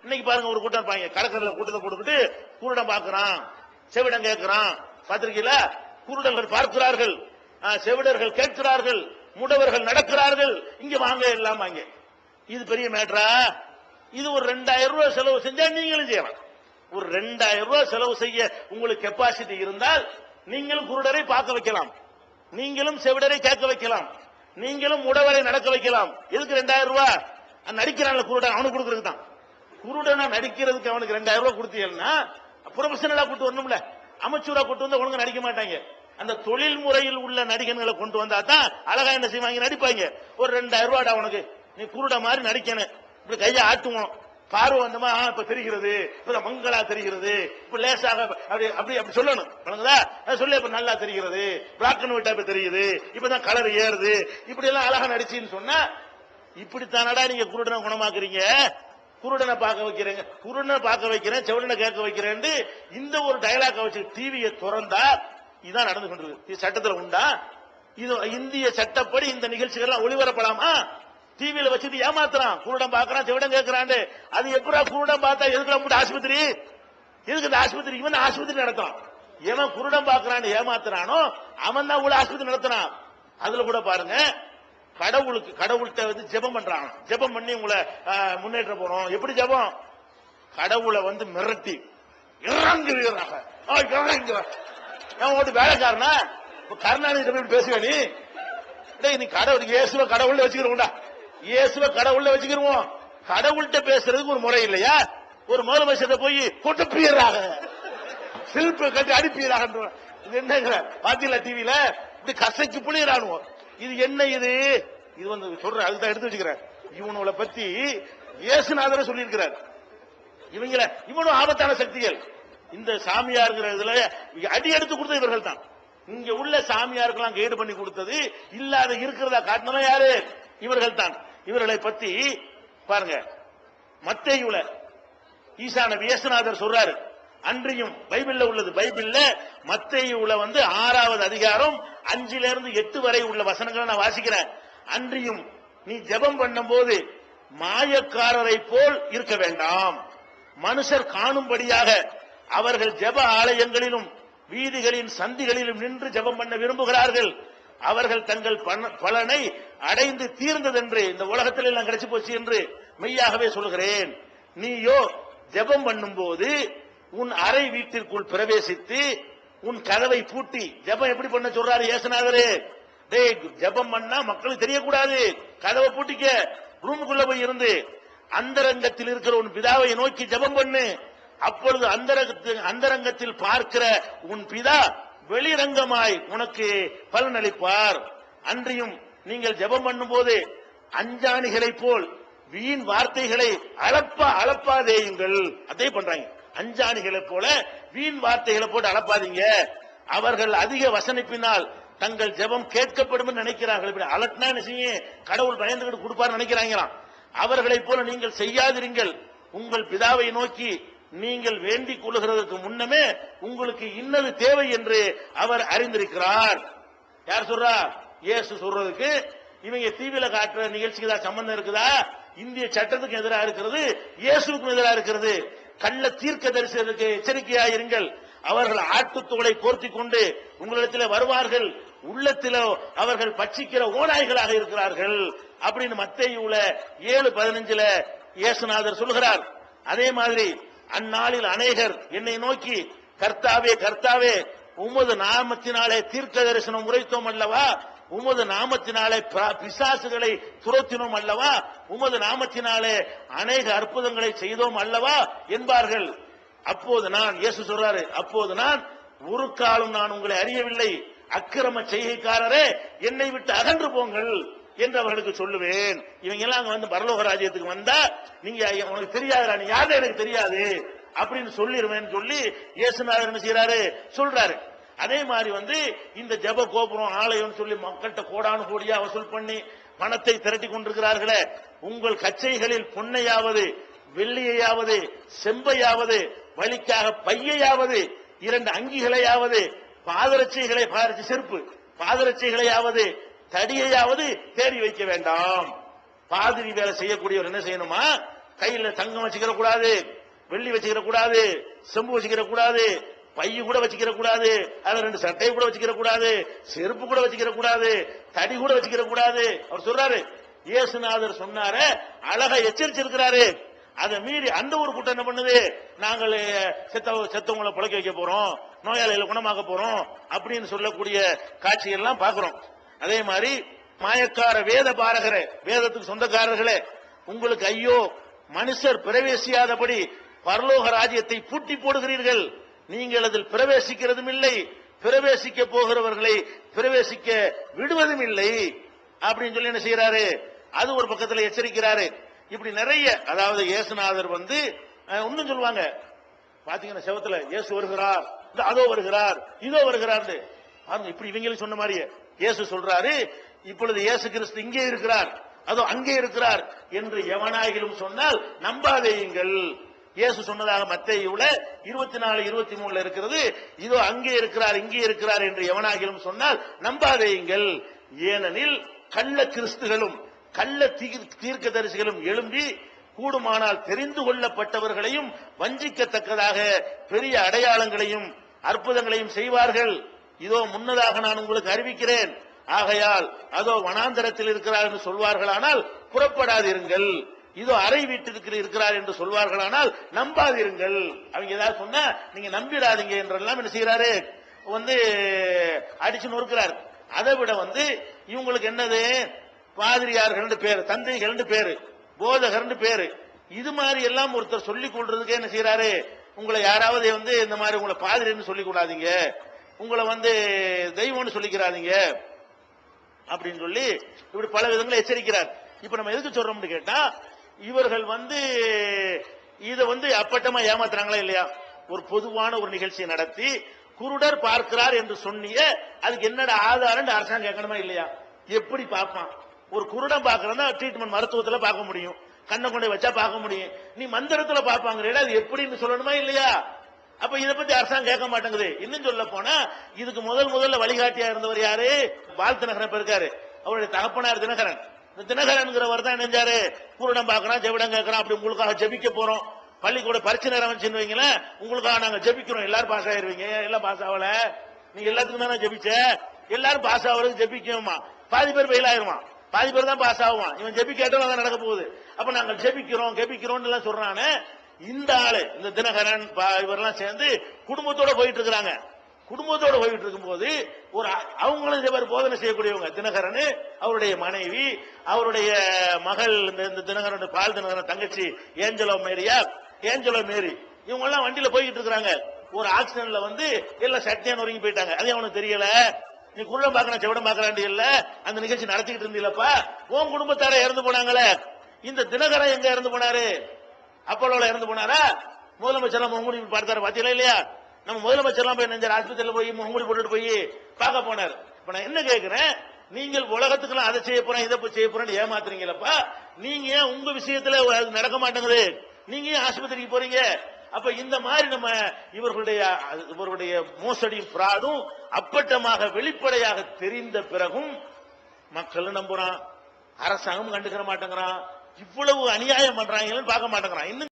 இன்னைக்கு பாருங்க, ஒரு கூட்டம் இருப்பாங்க, கடற்கரையில் கூட்டத்தை போட்டுக்கிட்டு குருடன் பார்க்கிறான், செவிடன் கேட்கிறான். பத்திரிகையில குருடர்கள் பார்க்கிறார்கள், செவிடர்கள் கேட்கிறார்கள், முடவர்கள் நடக்கிறார்கள், இங்க வாங்க எல்லாம் வாங்க. இது பெரிய மேட்டரா? இது ஒரு 2000 ரூபாய் செலவு செஞ்சா நீங்களும் செய்யலாம். ஒரு 2000 ரூபாய் செலவு செய்ய உங்களுக்கு கெப்பாசிட்டி இருந்தால் நீங்களும் குருடரை பார்க்க வைக்கலாம், நீங்களும் செவிடரை கேட்க வைக்கலாம், நீங்களும் முடவரை நடக்க வைக்கலாம். எதுக்கு 2000 ரூபாய்? நடிக்கிறான்ல குருடன், அவனுக்கு கொடுக்கறதுக்கு தான். குருடனா நடிக்கிறதுக்கு அவனுக்கு 2000 ரூபாய் கொடுத்தீங்கன்னா ப்ரொஃபஷனலா கூட்டு வரணும்ல. அமைச்சூரா கூட்டு வந்தா ஒழுங்கா நடிக்க மாட்டாங்க. அந்த தொழில் முறையில் உள்ள நடிகர்களை கொண்டு வந்தா தான் அழகா என்ன செய்வாங்க, நடிப்பாங்க. ஒரு 2000 ரூபாடா உனக்கு, நீ குருட மாதிரி நடிக்கணும், இப்படி கையை ஆட்டுவோம், பார்வை வந்தமா இப்ப தெரிகிறது, இப்ப மங்களா தெரிகிறது, இப்ப லேசாக அப்படி அப்படி அப்படி சொல்லணும். சொல்லி இப்ப நல்லா தெரிகிறது, பிளாக் அண்ட் ஒயிட்டா இப்ப தெரியுது, இப்பதான் கலர் ஏறுது, இப்படி எல்லாம் அழகா நடிச்சுன்னு சொன்னா இப்படித்தானடா நீங்க குருடனை குணமாக்குறீங்க, குருடனை பார்க்க வைக்கிறீங்க, குருடனை பார்க்க வைக்கிறேன், செவிடனை கேட்க வைக்கிறேன். இந்த ஒரு டயலாக வச்சு டிவியை திறந்தா இதான் நடந்து கொண்டிருக்கு. இது சட்டத்தில் உண்டா? இது இந்திய சட்டப்படி இந்த நிகழ்ச்சிகள் ஒளிபரப்பலாமா? டிவியில வச்சுட்டு ஏமாத்துறான், குருடன் பார்க்கறான், செவிடன் கேட்கிறான். அது எப்படா குருடன் பார்த்தா எதுக்கு ஆஸ்பத்திரி? எதுக்கு இந்த ஆஸ்பத்திரி? இவன் ஆஸ்பத்திரி நடத்துறான். எவன் குருடன் பார்க்கறான் ஏமாத்துறானோ அவன் தான் உள்ள ஆஸ்பத்திரி நடத்துறான். அதுல கூட பாருங்க, கடவுள்கிட்ட வந்து ஜெபம் பண்றான். ஜெபம் பண்ணி உங்களை முன்னேற்ற போறோம். எப்படி ஜெபம்? கடவுளை வந்து மிரட்டி இறங்குறாங்க. வேலைக்காரனா கருணாநிதி பேசுவேன், நீ கடவுள் இயேசுவ கடவுள்ல வச்சுக்கிறோம்டா, இயேசுவ கடவுள்ல வச்சுக்கிறோம். கடவுள்கிட்ட பேசுறதுக்கு ஒரு முறை இல்லையா? ஒரு முதலமைச்சரை போய் கொண்டு போயிடுறாங்க, சில்ப கட்டி அனுப்பிடுறாங்க. இது என்ன பாத்தீங்களா டிவியில? இப்படி கசைக்கு புளியறானுவோம். இது என்ன? இது வந்து சொல்ற அதுதான் எடுத்து வச்சுக்கிறேன். இவனுங்களை பத்தி இயேசுநாதர் சொல்லி இருக்கிறார். இவனும் ஆபத்தான சக்திகள். இந்த சாமியார்கிறதுல அடி எடுத்து கொடுத்தது இவர்கள் தான். இங்க உள்ள சாமியாருக்கெல்லாம் கைடு பண்ணி கொடுத்தது, இல்லாத இருக்கிறதா காட்டினவன் யாரு? இவர்கள் தான். இவர்களை பத்தி பாருங்க, மத்தேயுல ஈசா நபி இயேசுநாதர் சொல்றாரு. அன்றியும் பைபிள்ல உள்ளது, பைபிள்ல மத்தேயுல வந்து 6வது அதிகாரம் 5 to 8 வரை உள்ள வசனங்களை நான் வாசிக்கிறேன். அன்றியும் நீ ஜெபம் பண்ணும் போது மாயக்காரரை போல் இருக்க வேண்டாம். மனுஷர் காணும்படியாக அவர்கள் ஜெப ஆலயங்களிலும் வீதிகளின் சந்திகளிலும் நின்று ஜெபம் பண்ண விரும்புகிறார்கள். அவர்கள் தங்கள் பலனை அடைந்து தீர்ந்ததென்று, இந்த உலகத்தில் எல்லாம் கிடைச்சு போச்சு என்று மெய்யாகவே சொல்கிறேன். நீயோ ஜெபம் பண்ணும் போது உன் அறை வீட்டிற்குள் பிரவேசித்து உன் கதவை பூட்டி, ஜெபம் எப்படி பண்ண சொல்றாரு இயேசுநாதரே? டேய், ஜெபம் பண்ணா மக்களுக்கு தெரியக்கூடாது, கதவை பூட்டிக்க, ரூமுக்குள்ள போய் இருந்து அந்தரங்கத்தில் இருக்கிற உன் பிதாவை நோக்கி ஜெபம் பண்ணு. அப்பொழுது அந்தரங்கத்தில் பார்க்கிற உன் பிதா வெளிரங்கமாய் உனக்கு பலனளிப்பார். அன்றியும் நீங்கள் ஜெபம் பண்ணும் போது அஞ்சாணிகளை போல் வீண் வார்த்தைகளை அளப்பாதேயுங்கள். அதே பண்றாங்க, அஞ்சாணிகளை போல வீண் வார்த்தைகளை போட்டு அளப்பாதீங்க. அவர்கள் அதிக வசனிப்பினால் தங்கள் ஜெபம் கேட்கப்படும் நினைக்கிறார்கள். இப்படி அலட்னா என்ன செய்யும்? கடவுள் பயந்துகிட்டு கொடுப்பார் நினைக்கிறாங்களாம். அவர்களை போல நீங்கள் செய்யாதிருங்கள். உங்கள் பிதாவை நோக்கி நீங்கள் வேண்டிக் கொள்ளுகிறதுக்கு முன்னமே உங்களுக்கு இன்னது தேவை என்று அவர் அறிந்திருக்கிறார். யார் சொல்றா? இயேசு சொல்றதுக்கு இவங்க டிவியில காட்டுற நிகழ்ச்சிக்கு தான் சம்பந்தம் இருக்குதா? இந்திய சட்டத்துக்கு எதிராக இருக்கிறது, இயேசுக்கும் எதிராக இருக்கிறது. கள்ள தீர்க்க தரிசனத்துக்கு எச்சரிக்கையாயிருங்கள். அவர்கள் ஆட்டுத்தோலை போர்த்தி கொண்டு உங்களிடத்தில் வருவார்கள், உள்ளத்திலோ அவர்கள் பட்சிக்கிற ஓநாய்களாக இருக்கிறார்கள் அப்படின்னு மத்தேயுல 7:15 இயேசுநாதர் சொல்கிறார். அதே மாதிரி அந்நாளில் அநேகர் என்னை நோக்கி கர்த்தாவே கர்த்தாவே உமது நாமத்தினாலே தீர்க்க தரிசனம் உரைத்தோம் அல்லவா, உமது நாமத்தினாலே பிசாசுகளை துரத்தினோம் அல்லவா, உமது நாமத்தினாலே அநேக அற்புதங்களை செய்தோம் அல்லவா என்பார்கள். அப்போது நான், இயேசு சொல்றாரு, அப்போது நான் ஒரு காலம் நான் உங்களை அறியவில்லை, அக்கிரம செய்கைக்காரரே என்னை விட்டு அகன்று போங்கள் என்று அவர்களுக்கு சொல்லுவேன். இவங்க எல்லாம் அங்க வந்து பரலோக ராஜ்யத்துக்கு வந்தா நீங்க உனக்கு தெரியாதுடா, நீ யாரும் எனக்கு தெரியாது அப்படின்னு சொல்லிடுவேன் சொல்லி இயேசுநாதர் என்ன செய்யறாரு? சொல்றாரு. அதே மாதிரி வந்து இந்த ஜெப கோபுரம் ஆலயம் சொல்லி மக்கள்கிட்ட கோடானு கோடியா வசூல் பண்ணி பணத்தை திரட்டி கொண்டிருக்கிறார்களே, உங்கள் கச்சைகளில் பொன்னையாவது வெள்ளியையாவது செம்பையாவது வலிக்காக பையையாவது 2 அங்கிகளையாவது பாதரட்சைகளை, செருப்பு பாதரட்சைகளையாவது தடியையாவது தேடி வைக்க வேண்டாம். பாதிரி வேலை செய்யக்கூடியவர் என்ன செய்யணுமா, கையில தங்கம் வச்சுக்கிற கூடாது, வெள்ளி வச்சுக்கிற கூடாது, செம்பு வச்சுக்கிற கூடாது, பைய கூட வச்சுக்கிற கூடாது, அதுல 2 சட்டை கூட வச்சுக்கிற கூடாது, செருப்பு கூட வச்சுக்கிற கூடாது, தடி கூட வச்சுக்கிற கூடாது. அவர் சொல்றாரு, இயேசுநாதர் சொன்னாரு, அழகா எச்சரிச்சிருக்கிறாரு. அதை மீறி அந்த ஒரு கூட்டம் என்ன பண்ணுது, நாங்கள் செத்தவங்களை பிழைக்க வைக்க போறோம், நோயாளிகளை குணமாக்க போறோம் அப்படின்னு சொல்லக்கூடிய காட்சியெல்லாம் பாக்குறோம். அதே மாதிரி மாயக்கார வேத பாரகர, வேதத்துக்கு சொந்தக்காரர்களே, உங்களுக்கு ஐயோ, மனுஷர் பிரவேசியாதபடி பரலோக ராஜ்யத்தை பூட்டி போடுகிறீர்கள், நீங்கள் அதில் பிரவேசிக்கிறதும் இல்லை, பிரவேசிக்க போகிறவர்களை பிரவேசிக்க விடுவதும் இல்லை அப்படின்னு சொல்லி என்ன செய்யறாரு, அது ஒரு பக்கத்தில் எச்சரிக்கிறாரு. இப்படி நிறைய, அதாவது இயேசுநாதர் இன்னும் சொல்லுவாங்க பாத்தீங்கன்னா, செவத்துல இயேசு வருகிறார், அதோ வருகிறார், இதோ வருகிறார் பாருங்க. இப்படி இவங்களும் சொன்ன மாதிரியே இயேசு சொல்றாரு, இப்பொழுது இயேசு கிறிஸ்து இங்கே இருக்கிறார், அதோ அங்கே இருக்கிறார் என்று எவனாகிலும் சொன்னால் நம்பாதேயுங்கள். இயேசு சொன்னதாக மத்தேயுல 24:23 இருக்கிறது, இதோ அங்கே இருக்கிறார் இங்கே இருக்கிறார் என்று எவனாகிலும் சொன்னால் நம்பாதேயுங்கள். ஏனெனில் கள்ள கிறிஸ்துகளும் கள்ள தீர்க்கதரிசிகளும் எழும்பி கூடுமானால் தெரிந்து கொள்ளப்பட்டவர்களையும் வஞ்சிக்கத்தக்கதாக பெரிய அடையாளங்களையும் அற்புதங்களையும் செய்வார்கள். இதோ முன்னதாக நான் உங்களுக்கு அறிவிக்கிறேன், ஆகையால் அதோ வனாந்தரத்தில் இருக்கிறார் என்று சொல்வார்களானால் புறப்படாதிருங்கள், இதோ அறை வீட்டிற்கு இருக்கிறார் என்று சொல்வார்களானால் நம்பாதிருங்கள். அவங்க ஏதாவது சொன்னா நீங்க நம்பிடாதீங்க என்றெல்லாம் என்ன செய்யறாரு, அடிச்சு நொறுக்கிறார். அதை விட இவங்களுக்கு என்னது, பாதிரியார்கள் பேரு, தந்தைகள் பேரு, போதகர் பேரு, இது மாதிரி எல்லாம் ஒருத்தர் சொல்லிக் கொள்றதுக்கு என்ன செய்யறாரு, உங்களை யாராவது இந்த மாதிரி உங்களை பாதிரின்னு சொல்லிக் கூடாதீங்க, உங்களை தெய்வம்னு சொல்லிக்கிறாதீங்க அப்படின்னு சொல்லி இப்படி பல விதங்களை எச்சரிக்கிறார். இப்ப நம்ம எதுக்கு சொல்றோம்னு கேட்டா, இவர்கள் இதை அப்பட்டமா ஏமாத்துறாங்களா இல்லையா? ஒரு பொதுவான ஒரு நிகழ்ச்சியை நடத்தி குருடர் பார்க்கிறார் என்று சொன்னிய, அதுக்கு என்னடா ஆதாரம் அரசாங்கம் கேட்கணுமா இல்லையா? எப்படி பார்ப்பான்? ஒரு குருடன் பார்க்கறதா ட்ரீட்மெண்ட் மருத்துவத்துல பார்க்க முடியும், கண்ணை கொண்டை வச்சா பார்க்க முடியும், நீ மந்திரத்துல பார்ப்பாங்க, அது எப்படின்னு சொல்லணுமா இல்லையா? அப்ப இதை பத்தி அரசாங்கம் கேட்க மாட்டேங்குது. இன்னும் சொல்ல போனா, இதுக்கு முதல்ல வழிகாட்டியா இருந்தவர் யாரு? வாழ்த்தினகரன் இருக்காரு, அவருடைய தகப்பனார் தினகரன். இந்த தினகரன்கிறவர் தான் நினைஞ்சாரு, குருடம் பாக்குறான், ஜெபிடம் கேட்கறான், அப்படி உங்களுக்காக ஜெபிக்க போறோம், பள்ளிக்கூட பரிச்சை நேரம் வச்சுன்னு வைங்களேன், உங்களுக்காக நாங்க ஜெபிக்கிறோம், எல்லாரும் பாஸ் ஆயிருவீங்க, எல்லாம் பாஸ் ஆகல, நீங்க எல்லாத்துக்கும் தானே ஜெபிச்ச, எல்லாரும் பாஸ் ஆகுறதுக்கு ஜெபிக்குமா, பாதி பேர் ஃபெயில் ஆயிருவான், பாதி பேர் தான் பாஸ் ஆகுவான், இவன் ஜெபி கேட்டாலும் நடக்க போகுது. அப்ப நாங்கள் ஜெபிக்கிறோம் ஜெபிக்கிறோம் எல்லாம் சொல்றானே, இந்த ஆளு இந்த தினகரன் இவரெல்லாம் சேர்ந்து குடும்பத்தோட போயிட்டு இருக்கிறாங்க. குடும்பத்தோட போயிட்டு இருக்கும் போது அவங்களும் இதே மாதிரி போதனை செய்யக்கூடியவங்க, தினகரன், அவருடைய மனைவி, அவருடைய மகள், இந்த தினகரன் பால் தினகரன் தங்கச்சி ஏஞ்சலோ மேரி, இவங்க எல்லாம் வண்டியில போயிட்டு இருக்கிறாங்க. ஒரு ஆக்சிடென்ட்ல எல்லாம் சட்டியா நொறுங்கி போயிட்டாங்க. அதே அவனுக்கு தெரியல, நீ குருடம் பாக்கணும் செவிடம் பாக்கறாண்டி இல்ல, அந்த நிகழ்ச்சி நடத்திக்கிட்டு இருந்தீங்களப்பா, உன் குடும்பத்தார இறந்து போனாங்களே. இந்த தினகரன் எங்க இறந்து போனாரு? அப்போலோல இறந்து போனாரா? முதலமைச்சர் முகமூடி பார்த்தாரு, பாத்தீங்களா இல்லையா? நம்ம முதலமைச்சர் போய் நெஞ்சார் ஆஸ்பத்திரியில போய் முகமூடி போட்டுட்டு போய் பார்க்க போனார். இப்ப நான் என்ன கேட்கிறேன், நீங்கள் உலகத்துக்குலாம் அதை செய்ய போறேன் இதை செய்ய போறேன்னு ஏமாத்துறீங்களப்பா, நீங்க ஏன் உங்க விஷயத்துல நடக்க மாட்டேங்குது, நீங்க ஏன் ஆஸ்பத்திரிக்கு போறீங்க? அப்ப இந்த மாதிரி நம்ம இவர்களுடைய மோசடியும் பிராடும் அப்பட்டமாக வெளிப்படையாக தெரிந்த பிறகும் மக்கள் நம்புறான், அரசாங்கம் கண்டுக்கிற மாட்டேங்கிறான், இவ்வளவு அநியாயம் பண்றாங்கன்னு பார்க்க மாட்டேங்கிறான். இன்னும்